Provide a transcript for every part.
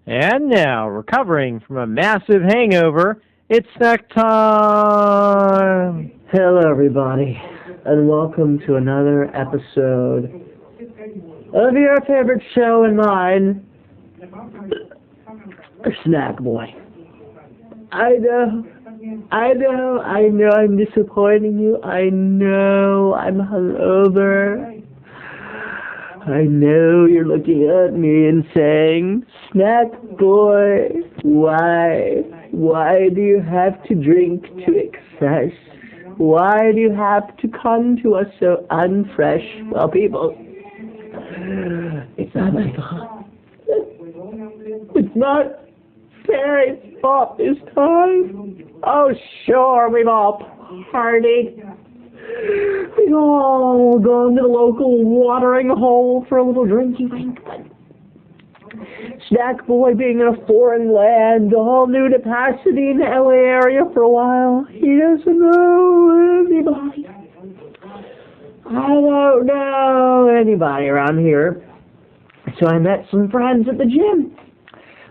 And now, recovering from a massive hangover, it's snack time! Hello, everybody, and welcome to another episode of your favorite show and mine, Snackboy. I know I'm disappointing you. I know I'm hungover. I know you're looking at me and saying, Snackboy, why? Why do you have to drink to excess? Why do you have to come to us so unfresh? Well, people, it's not my fault. It's not Perry's fault this time. Oh, sure, we've all partied. We've all gone to the local watering hole for a little drinky wink, but Snackboy being in a foreign land, all new to Pasadena, LA area for a while, he doesn't know anybody. I don't know anybody around here. So I met some friends at the gym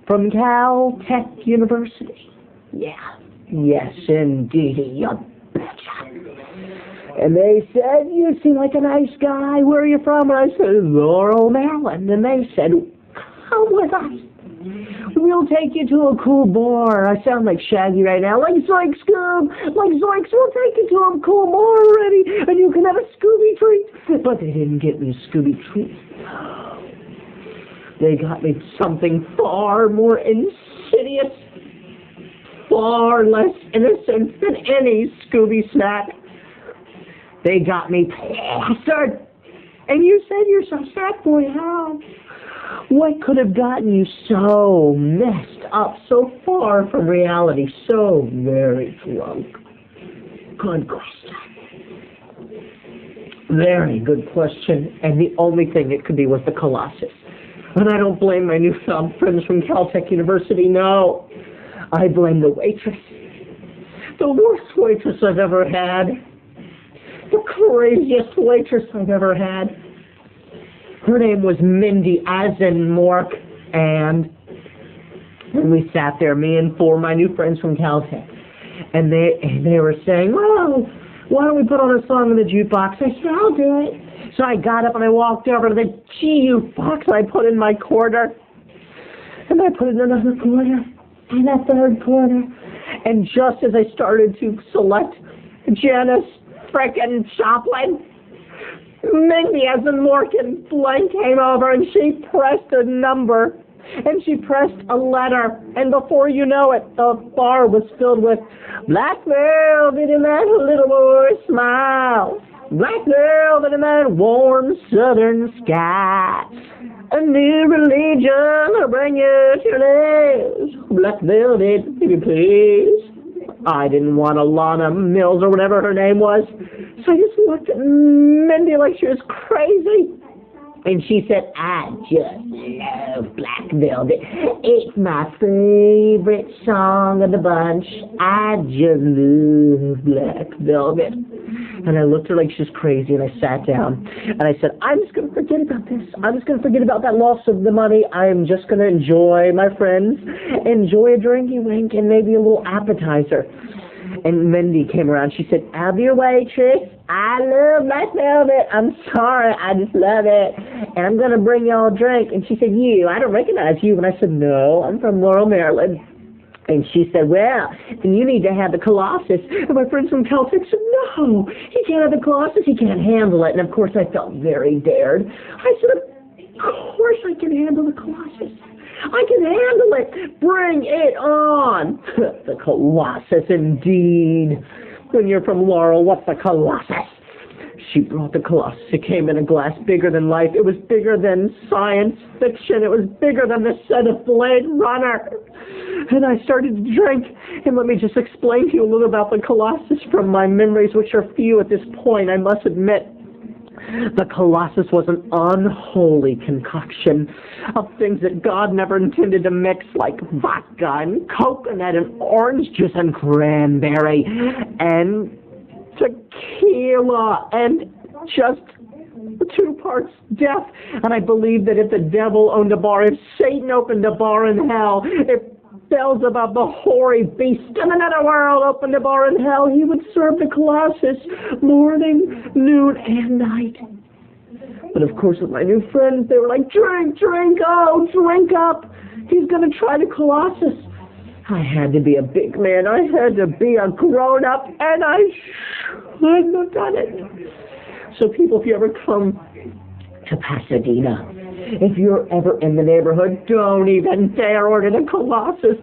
from Caltech University. Yeah, yes indeed, you betcha. And they said, you seem like a nice guy. Where are you from? And I said, Laurel, Maryland. And they said, come with us. We'll take you to a cool bar. I sound like Shaggy right now. Like Zoink Scoob. Like Zoinks, we'll take you to a cool bar already. And you can have a Scooby treat. But they didn't get me a Scooby treat. They got me something far more insidious. Far less innocent than any Scooby snack. They got me plastered. And you said you're so Snackboy, how? What could have gotten you so messed up, so far from reality, so very drunk? Good question. Very good question. And the only thing it could be was the Colossus. And I don't blame my newfound friends from Caltech University, no. I blame the waitress. The worst waitress I've ever had. The craziest waitress I've ever had. Her name was Mindy, as in Mork, and we sat there, me and four of my new friends from Caltech, and they were saying, well, why don't we put on a song in the jukebox? I said, I'll do it. So I got up and I walked over to the jukebox, and I put in my quarter, and I put in another quarter, and a third quarter, and just as I started to select Janis frickin' Joplin, Mindy, as in Morgan, Blank came over and she pressed a number and she pressed a letter, and before you know it, the bar was filled with black velvet and that little more smile, black velvet and that warm southern sky, a new religion will bring you to this, black velvet, baby please. I didn't want Alana Mills or whatever her name was. So I just looked at Mindy like she was crazy. And she said, I just love Black Velvet. It's my favorite song of the bunch. I just love Black Velvet. And I looked at her like she was crazy, and I sat down. And I said, I'm just going to forget about this. I'm just going to forget about that loss of the money. I'm just going to enjoy my friends, enjoy a drinky wink, and maybe a little appetizer. And Mindy came around. She said, I'll be your waitress. I love Black Velvet. I'm sorry. I just love it. And I'm going to bring y'all a drink. And she said, you, I don't recognize you. And I said, no, I'm from Laurel, Maryland. And she said, well, then you need to have the Colossus. And my friends from Caltech said, no, he can't have the Colossus. He can't handle it. And, of course, I felt very dared. I said, of course I can handle the Colossus. I can handle it. Bring it on. The Colossus, indeed. When you're from Laurel, what's the Colossus? She brought the Colossus. It came in a glass bigger than life. It was bigger than science fiction. It was bigger than the set of Blade Runner. And I started to drink. And let me just explain to you a little about the Colossus from my memories, which are few at this point, I must admit. The Colossus was an unholy concoction of things that God never intended to mix, like vodka and coconut and orange juice and cranberry and tequila and just 2 parts death. And I believe that if the devil owned a bar, if Satan opened a bar in hell, if Beelzebub, the hoary beast in another world, opened a bar in hell, he would serve the Colossus morning, noon, and night. But of course, with my new friends, they were like, drink, oh, drink up. He's going to try the Colossus. I had to be a big man. I had to be a grown-up, and I shouldn't have done it. So people, if you ever come to Pasadena, if you're ever in the neighborhood, don't even dare order the Colossus.